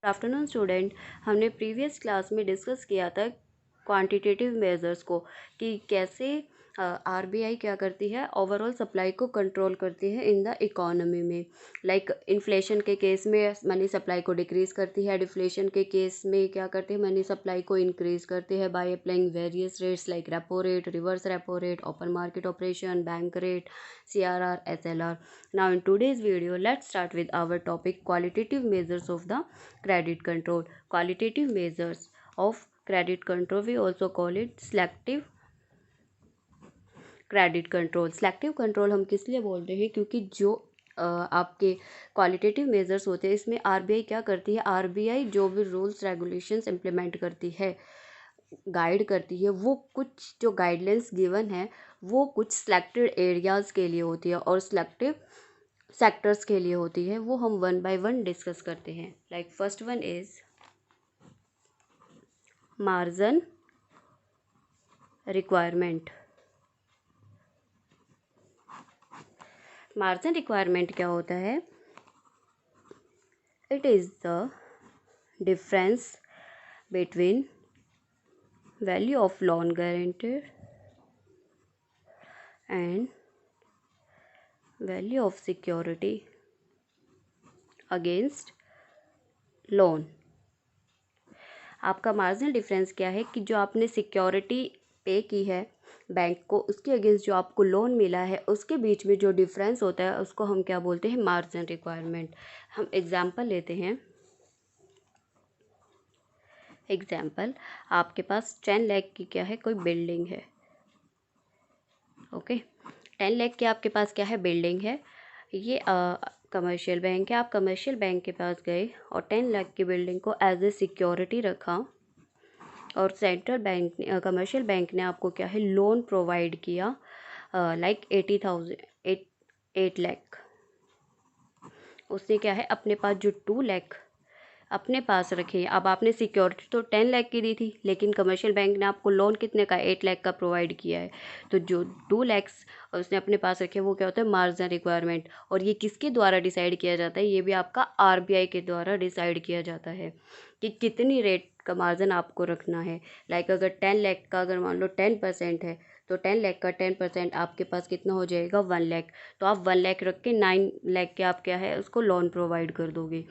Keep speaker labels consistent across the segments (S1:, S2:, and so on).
S1: Afternoon student. हमने previous class में discuss किया था क्वांटिटेटिव मेजर्स को कि कैसे आरबीआई क्या करती है, ओवरऑल सप्लाई को कंट्रोल करती है इन द इकोनॉमी में। लाइक इन्फ्लेशन के केस में मनी सप्लाई को डिक्रीज करती है, डिफ्लेशन के केस में क्या करती है, मनी सप्लाई को इंक्रीज करती है by applying various rates like repo rate, reverse repo rate, open market operation, bank rate, CRR, SLR. Now in today's video, let's start with our topic qualitative measures of the credit control. Qualitative measures of credit control, we also call it selective credit control. Selective control हम किस लिए बोलते हैं, क्योंकि जो आपके qualitative measures होते हैं इसमें आरबीआई क्या करती है, आरबीआई जो भी रूल्स रेगुलेशंस इम्प्लीमेंट करती है, गाइड करती है, वो कुछ जो गाइडलाइंस गिवन है वो कुछ सिलेक्टेड एरियाज़ के लिए होती है और सिलेक्टिव सेक्टर्स के लिए होती है। वो हम वन बाय वन डिस्कस करते हैं। Like first one is margin requirement. Margin requirement क्या होता है? It is the difference between value of loan guaranteed and value of security against loan. आपका मार्जिनल डिफरेंस क्या है कि जो आपने सिक्योरिटी पे की है बैंक को, उसके अगेंस्ट जो आपको लोन मिला है, उसके बीच में जो डिफरेंस होता है उसको हम क्या बोलते हैं, मार्जिन रिक्वायरमेंट। हम एग्जांपल लेते हैं। एग्जांपल, आपके पास 10 लाख की क्या है, कोई बिल्डिंग है। ओके, 10 लाख की आपके पास क्या है, बिल्डिंग है। ये कमर्शियल बैंक है। आप कमर्शियल बैंक के पास गए और 10 लाख की बिल्डिंग को एज ए सिक्योरिटी रखा और सेंट्रल बैंक ने, कमर्शियल बैंक ने आपको क्या है, लोन प्रोवाइड किया लाइक 8 लाख। उसने क्या है, अपने पास जो 2 लाख अपने पास रखे। अब आपने सिक्योरिटी तो 10 लाख की दी थी, लेकिन कमर्शियल बैंक ने आपको लोन कितने का, 8 लाख का प्रोवाइड किया है। तो जो 2 लैक्स उसने अपने पास रखे वो क्या होता है, मार्जिन रिक्वायरमेंट। और ये किसके द्वारा डिसाइड किया जाता है, ये भी आपका आरबीआई के द्वारा डिसाइड किया जाता है कि कितनी रेट का मार्जिन आपको रखना है। लाइक अगर 10 लाख का अगर मान लो 10% है, तो 10 लाख का 10% आपके पास कितना हो जाएगा, 1 लाख। तो आप 1 लाख रख के 9 लाख के आप क्या है, उसको लोन प्रोवाइड कर दोगे।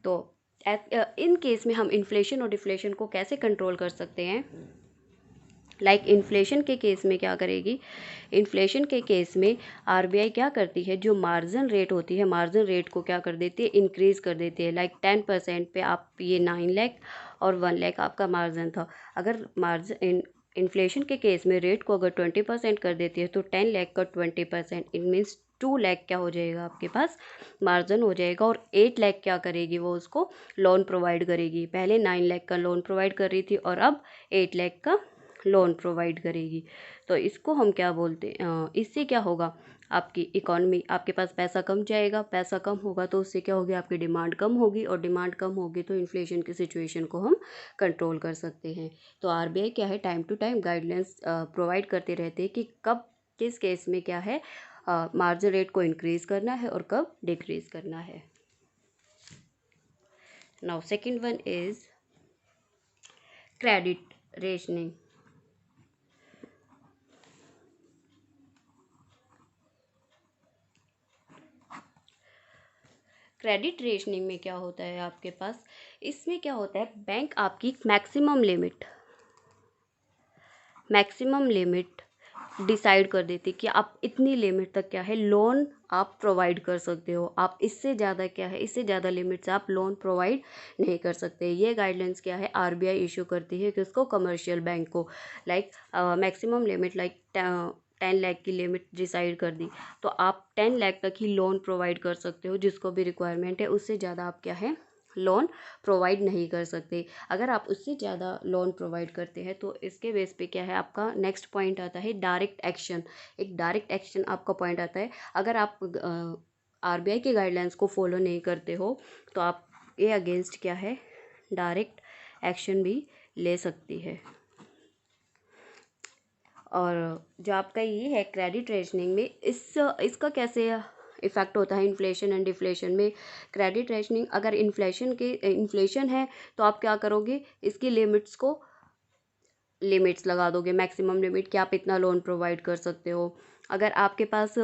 S1: तो इन केस में हम इन्फ्लेशन और डिफ्लेशन को कैसे कंट्रोल कर सकते हैं? लाइक इन्फ्लेशन के केस में क्या करेगी, इन्फ्लेशन के केस में आरबीआई क्या करती है, जो मार्जिन रेट होती है, मार्जिन रेट को क्या कर देती है, इंक्रीज़ कर देती है। लाइक 10% पे आप ये 9 लाख और 1 लाख आपका मार्जिन था। अगर मार्जिन इन्फ्लेशन के केस में रेट को अगर 20% कर देती है, तो 10 लाख का 20%, इट मीन्स 2 लाख क्या हो जाएगा, आपके पास मार्जिन हो जाएगा। और 8 लाख क्या करेगी, वो उसको लोन प्रोवाइड करेगी। पहले 9 लाख का लोन प्रोवाइड कर रही थी और अब 8 लाख का लोन प्रोवाइड करेगी। तो इसको हम क्या बोलते हैं, इससे क्या होगा, आपकी इकॉनमी, आपके पास पैसा कम जाएगा। पैसा कम होगा तो उससे क्या होगी, आपकी डिमांड कम होगी और डिमांड कम होगी तो इन्फ्लेशन की सिचुएशन को हम कंट्रोल कर सकते हैं। तो आरबीआई क्या है, time to time guidelines provide करते रहते हैं कि कब किस केस में क्या है, मार्जिन रेट को इंक्रीज़ करना है और कब डिक्रीज़ करना है। Now second one is credit rationing. Credit rationing में क्या होता है आपके पास, इसमें क्या होता है, बैंक आपकी मैक्सिमम लिमिट डिसाइड कर देती है कि आप इतनी लिमिट तक क्या है लोन आप प्रोवाइड कर सकते हो। आप इससे ज़्यादा क्या है, इससे ज़्यादा लिमिट से आप लोन प्रोवाइड नहीं कर सकते। ये गाइडलाइंस क्या है, आरबीआई इशू करती है किसको, कमर्शियल बैंक को। Like maximum limit like 10 lakh की लिमिट डिसाइड कर दी, तो आप 10 लाख तक ही लोन प्रोवाइड कर सकते हो जिसको भी रिक्वायरमेंट है। उससे ज़्यादा आप क्या है, लोन प्रोवाइड नहीं कर सकते। अगर आप उससे ज़्यादा लोन प्रोवाइड करते हैं तो इसके बेस पे क्या है, आपका नेक्स्ट पॉइंट आता है डायरेक्ट एक्शन। एक डायरेक्ट एक्शन आपका पॉइंट आता है। अगर आप आरबीआई के गाइडलाइंस को फॉलो नहीं करते हो तो आप ये अगेंस्ट क्या है, डायरेक्ट एक्शन भी ले सकती है। और जो आपका ये है क्रेडिट रेशनिंग में, इसका कैसे इफेक्ट होता है इन्फ्लेशन एंड डिफ्लेशन में। क्रेडिट रेशनिंग, अगर इन्फ्लेशन है तो आप क्या करोगे, इसकी लिमिट्स लगा दोगे, मैक्सिमम लिमिट कि आप इतना लोन प्रोवाइड कर सकते हो। अगर आपके पास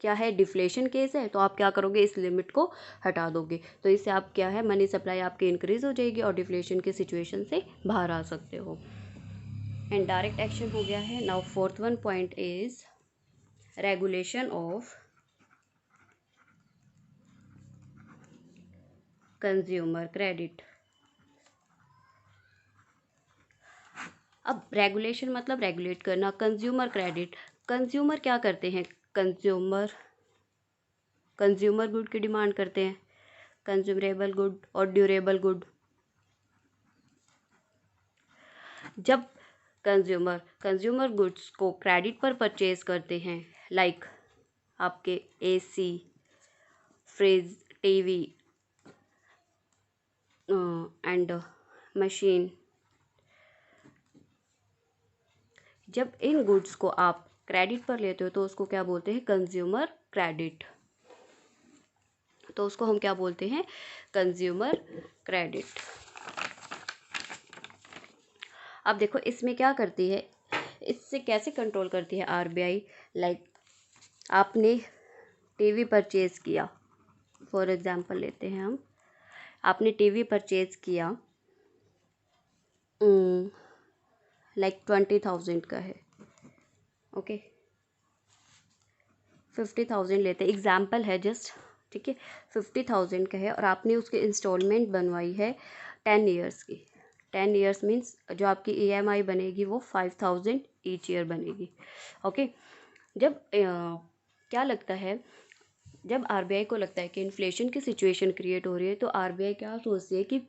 S1: क्या है, डिफ्लेशन केस है, तो आप क्या करोगे, इस लिमिट को हटा दोगे। तो इससे आप क्या है, मनी सप्लाई आपकी इंक्रीज हो जाएगी और डिफ्लेशन की सिचुएशन से बाहर आ सकते हो। एंड डायरेक्ट एक्शन हो गया है। Now fourth one point is regulation of consumer credit. अब रेगुलेशन मतलब रेगुलेट करना, कंज्यूमर क्रेडिट, कंज्यूमर क्या करते हैं, कंज्यूमर गुड की डिमांड करते हैं, कंज्यूमरेबल गुड और ड्यूरेबल गुड। जब कंज्यूमर गुड्स को क्रेडिट पर परचेज करते हैं, लाइक आपके AC, fridge, TV and machine, जब इन गुड्स को आप क्रेडिट पर लेते हो तो उसको क्या बोलते हैं, कंज्यूमर क्रेडिट। तो उसको हम क्या बोलते हैं, कंज्यूमर क्रेडिट। अब देखो इसमें क्या करती है, इससे कैसे कंट्रोल करती है आरबीआई। लाइक आपने टीवी परचेज किया, फॉर एग्जांपल लेते हैं हम, आपने टीवी परचेज किया लाइक 20,000 का है, ओके, 50,000 लेते हैं, एग्जाम्पल है जस्ट, ठीक है, 50,000 का है और आपने उसकी इंस्टॉलमेंट बनवाई है 10 ईयर्स की। 10 ईयर्स मीन्स जो आपकी ईएमआई बनेगी वो 5,000 ईच ईयर बनेगी, ओके। जब क्या लगता है, जब आरबीआई को लगता है कि इन्फ्लेशन की सिचुएशन क्रिएट हो रही है, तो आरबीआई क्या सोचती है कि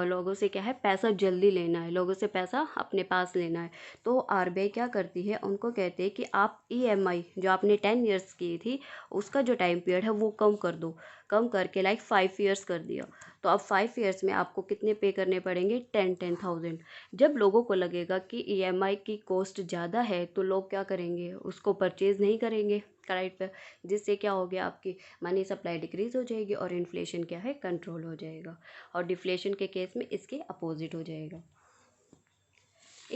S1: लोगों से क्या है, पैसा जल्दी लेना है, लोगों से पैसा अपने पास लेना है। तो आरबीआई क्या करती है, उनको कहते हैं कि आप ईएमआई जो आपने 10 ईयर्स की थी उसका जो टाइम पीरियड है वो कम कर दो, कम करके लाइक 5 ईयर्स कर दिया। तो अब 5 ईयर्स में आपको कितने पे करने पड़ेंगे, 10,000। जब लोगों को लगेगा कि ईएमआई की कॉस्ट ज़्यादा है तो लोग क्या करेंगे, उसको परचेज़ नहीं करेंगे क्रेडिट पर, जिससे क्या हो गया, आपकी मनी सप्लाई डिक्रीज हो जाएगी और इन्फ्लेशन क्या है, कंट्रोल हो जाएगा। और डिफ्लेशन के केस में इसके अपोजिट हो जाएगा।